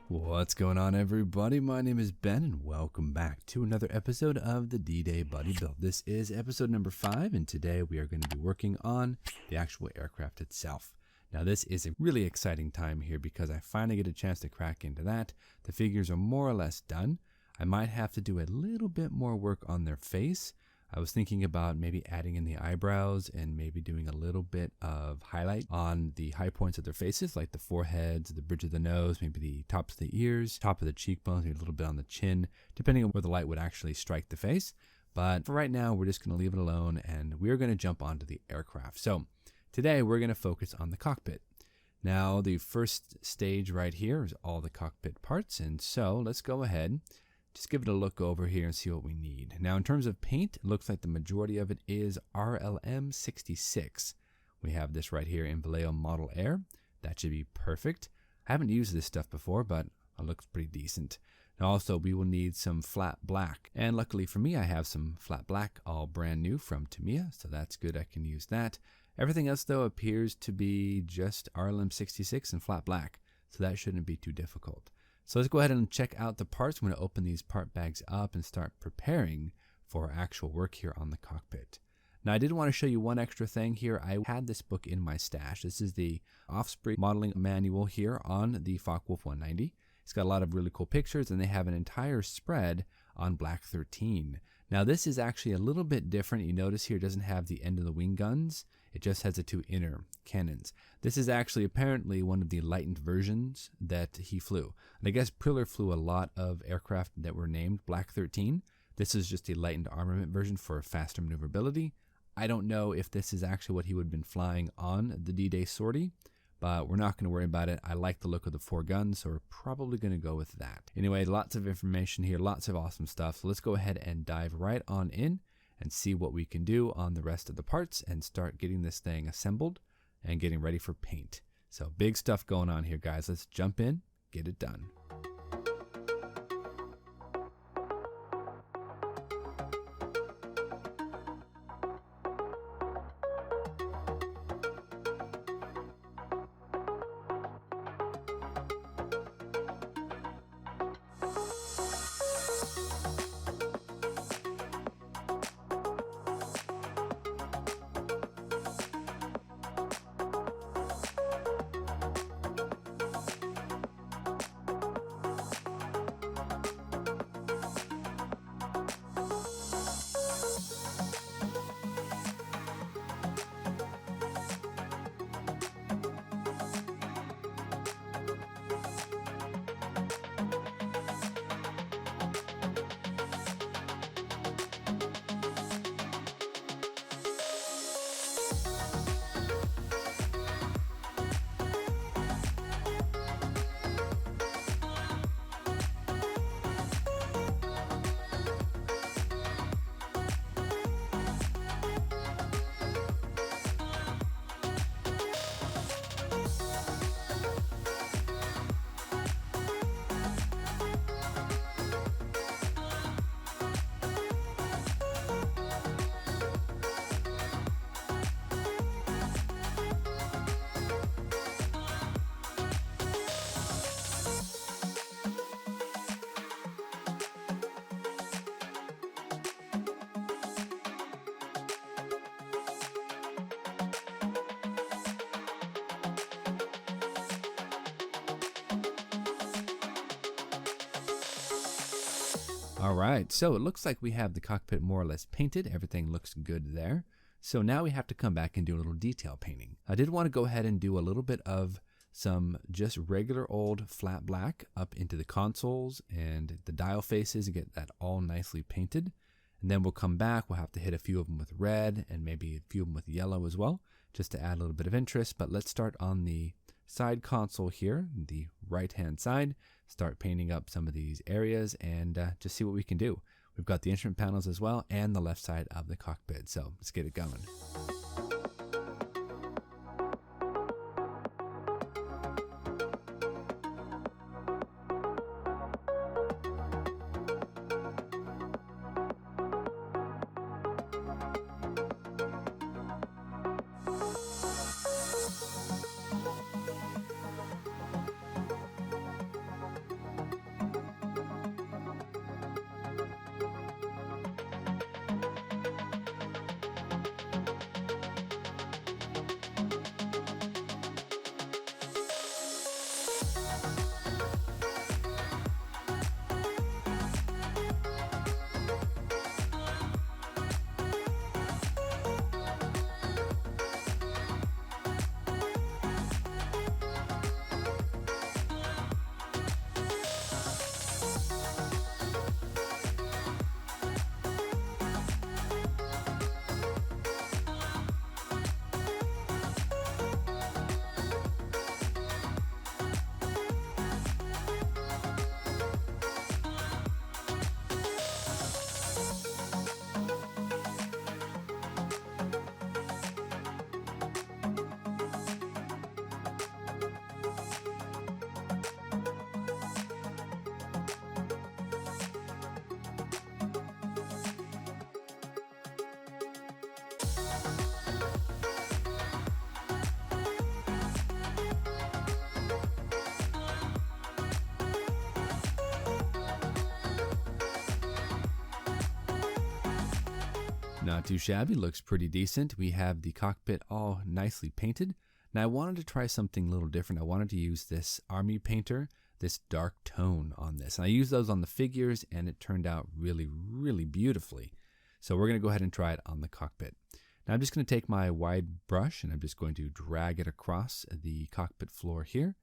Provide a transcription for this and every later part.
What's going on, everybody? My name is Ben, and welcome back to another episode of the D-Day Buddy Build. This is episode number 5, and today we are going to be working on the actual aircraft itself. Now, this is a really exciting time here because I finally get a chance to crack into that. The figures are more or less done. I might have to do a little bit more work on their face. I was thinking about maybe adding in the eyebrows and maybe doing a little bit of highlight on the high points of their faces, like the foreheads, the bridge of the nose, maybe the tops of the ears, top of the cheekbones, maybe a little bit on the chin, depending on where the light would actually strike the face. But for right now, we're just going to leave it alone and we're going to jump onto the aircraft. So today we're going to focus on the cockpit. Now, the first stage right here is all the cockpit parts. And so let's go ahead. Just give it a look over here and see what we need. Now, in terms of paint, it looks like the majority of it is RLM 66. We have this right here in Vallejo Model Air. That should be perfect. I haven't used this stuff before, but it looks pretty decent. Now, also, we will need some flat black. And luckily for me, I have some flat black, all brand new from Tamiya, so that's good. I can use that. Everything else, though, appears to be just RLM 66 and flat black, so that shouldn't be too difficult. So let's go ahead and check out the parts. I'm going to open these part bags up and start preparing for actual work here on the cockpit. Now, I did want to show you one extra thing here. I had this book in my stash. This is the Offspring modeling manual here on the Focke-Wulf 190. It's got a lot of really cool pictures, and they have an entire spread on Black 13. Now, this is actually a little bit different. You notice here it doesn't have the end of the wing guns. It just has the two inner cannons. This is actually apparently one of the lightened versions that he flew. And I guess Priller flew a lot of aircraft that were named Black 13. This is just a lightened armament version for faster maneuverability. I don't know if this is actually what he would have been flying on the D-Day sortie, but we're not going to worry about it. I like the look of the 4 guns, so we're probably going to go with that. Anyway, lots of information here, lots of awesome stuff. So let's go ahead and dive right on in and see what we can do on the rest of the parts and start getting this thing assembled and getting ready for paint. So big stuff going on here, guys. Let's jump in, get it done. All right, so it looks like we have the cockpit more or less painted. Everything looks good there. So now we have to come back and do a little detail painting. I did want to go ahead and do a little bit of some just regular old flat black up into the consoles and the dial faces and get that all nicely painted. And then we'll come back. We'll have to hit a few of them with red and maybe a few of them with yellow as well, just to add a little bit of interest. But let's start on the side console here, the right-hand side. Start painting up some of these areas and just see what we can do. We've got the instrument panels as well and the left side of the cockpit. So let's get it going. Not too shabby, looks pretty decent. We have the cockpit all nicely painted. Now I wanted to try something a little different. I wanted to use this Army painter, this dark tone on this. And I used those on the figures and it turned out really, really beautifully. So we're going to go ahead and try it on the cockpit. Now I'm just going to take my wide brush and I'm just going to drag it across the cockpit floor here.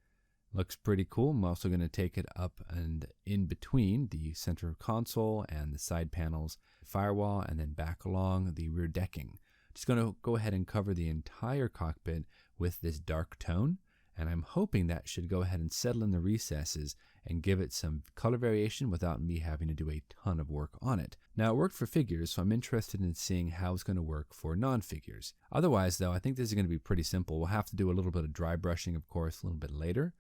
Looks pretty cool. I'm also going to take it up and in between the center console and the side panels, firewall, and then back along the rear decking. Just going to go ahead and cover the entire cockpit with this dark tone, and I'm hoping that should go ahead and settle in the recesses and give it some color variation without me having to do a ton of work on it. Now it worked for figures, so I'm interested in seeing how it's going to work for non-figures. Otherwise though, I think this is going to be pretty simple. We'll have to do a little bit of dry brushing, of course, a little bit later.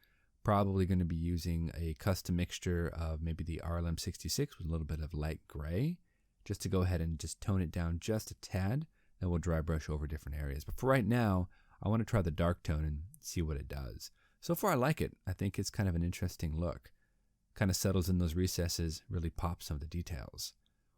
Probably going to be using a custom mixture of maybe the RLM 66 with a little bit of light gray, just to go ahead and just tone it down just a tad. Then we'll dry brush over different areas. But for right now, I want to try the dark tone and see what it does. So far I like it. I think it's kind of an interesting look. Kind of settles in those recesses, really pops some of the details.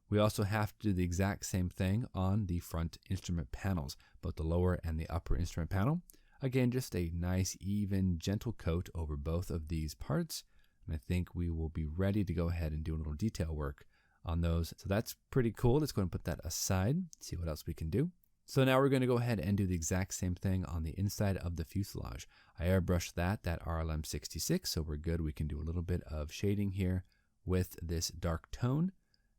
We also have to do the exact same thing on the front instrument panels, both the lower and the upper instrument panel. Again, just a nice, even, gentle coat over both of these parts. And I think we will be ready to go ahead and do a little detail work on those. So that's pretty cool. Let's go and put that aside, see what else we can do. So now we're going to go ahead and do the exact same thing on the inside of the fuselage. I airbrushed that RLM 66, so we're good. We can do a little bit of shading here with this dark tone.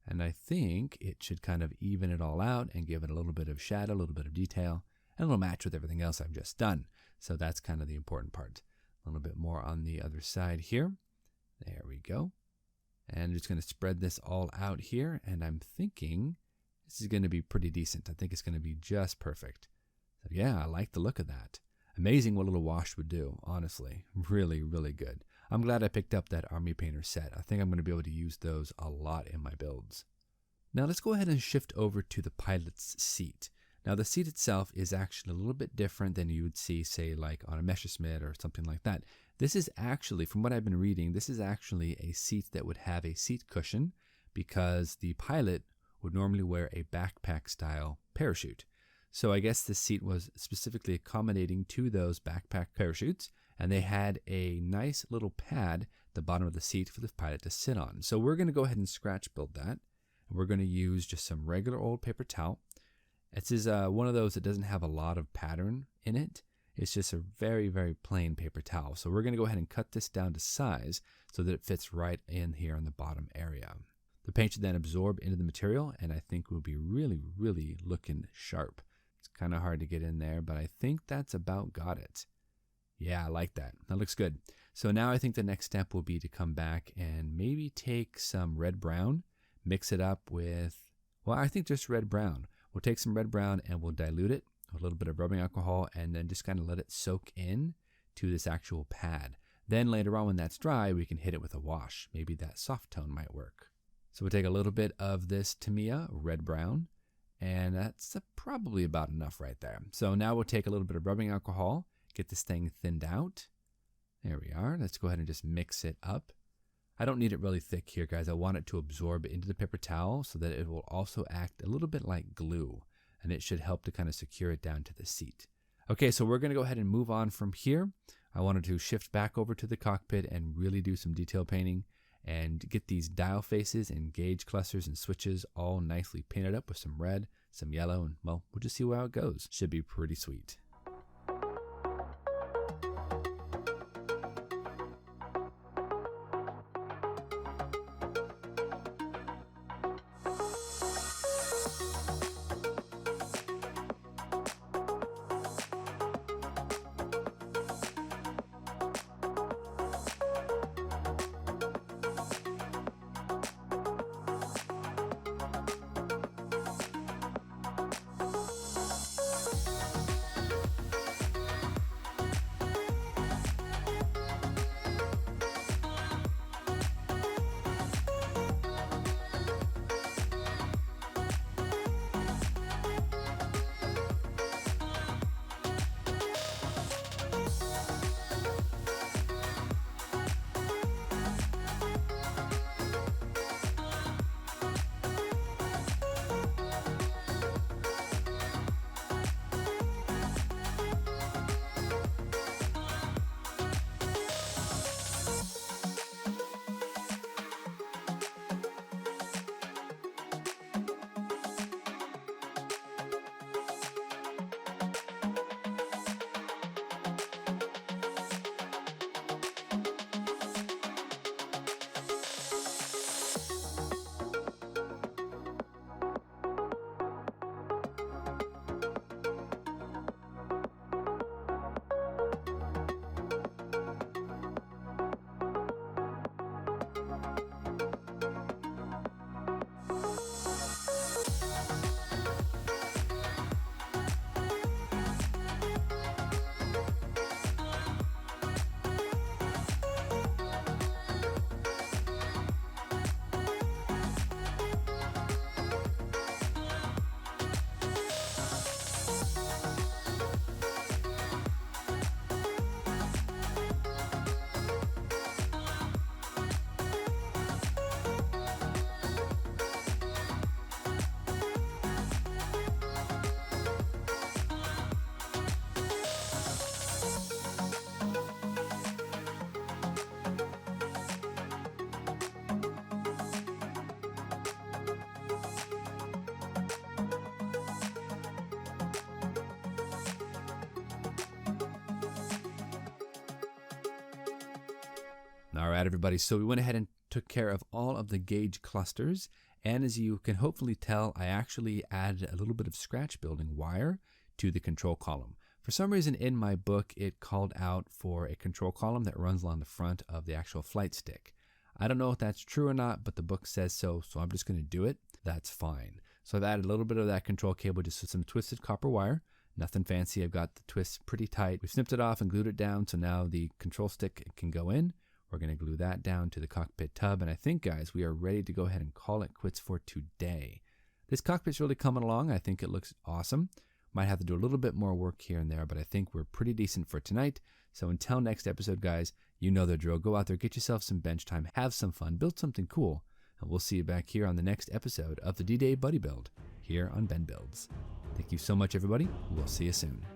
And I think it should kind of even it all out and give it a little bit of shadow, a little bit of detail, and it'll match with everything else I've just done. So that's kind of the important part. A little bit more on the other side here. There we go. And I'm just going to spread this all out here, and I'm thinking this is going to be pretty decent. I think it's going to be just perfect. So yeah, I like the look of that. Amazing what a little wash would do, honestly. Really, really good. I'm glad I picked up that Army Painter set. I think I'm going to be able to use those a lot in my builds. Now let's go ahead and shift over to the pilot's seat. Now the seat itself is actually a little bit different than you would see, say, like on a Messerschmitt or something like that. This is actually, from what I've been reading, this is actually a seat that would have a seat cushion because the pilot would normally wear a backpack style parachute. So I guess this seat was specifically accommodating to those backpack parachutes, and they had a nice little pad at the bottom of the seat for the pilot to sit on. So we're going to go ahead and scratch build that. And we're going to use just some regular old paper towel. This is one of those that doesn't have a lot of pattern in it. It's just a very, very plain paper towel. So we're going to go ahead and cut this down to size so that it fits right in here in the bottom area. The paint should then absorb into the material, and I think will be really, really looking sharp. It's kind of hard to get in there, but I think that's about got it. Yeah, I like that. That looks good. So now I think the next step will be to come back and maybe take some red brown, mix it up with, well, I think just red brown. We'll take some red brown and we'll dilute it, a little bit of rubbing alcohol, and then just kind of let it soak in to this actual pad. Then later on when that's dry, we can hit it with a wash. Maybe that soft tone might work. So we'll take a little bit of this Tamiya red brown, and that's probably about enough right there. So now we'll take a little bit of rubbing alcohol, get this thing thinned out. There we are. Let's go ahead and just mix it up. I don't need it really thick here, guys. I want it to absorb into the paper towel so that it will also act a little bit like glue, and it should help to kind of secure it down to the seat. Okay, so we're going to go ahead and move on from here. I wanted to shift back over to the cockpit and really do some detail painting and get these dial faces and gauge clusters and switches all nicely painted up with some red, some yellow, and well, we'll just see how it goes. Should be pretty sweet. All right, everybody. So we went ahead and took care of all of the gauge clusters. And as you can hopefully tell, I actually added a little bit of scratch building wire to the control column. For some reason in my book, it called out for a control column that runs along the front of the actual flight stick. I don't know if that's true or not, but the book says so I'm just going to do it. That's fine. So I've added a little bit of that control cable just with some twisted copper wire. Nothing fancy. I've got the twists pretty tight. We snipped it off and glued it down, so now the control stick can go in. We're going to glue that down to the cockpit tub, and I think, guys, we are ready to go ahead and call it quits for today. This cockpit's really coming along. I think it looks awesome. Might have to do a little bit more work here and there, but I think we're pretty decent for tonight. So until next episode, guys, you know the drill. Go out there, get yourself some bench time, have some fun, build something cool, and we'll see you back here on the next episode of the D-Day Buddy Build here on Ben Builds. Thank you so much, everybody. We'll see you soon.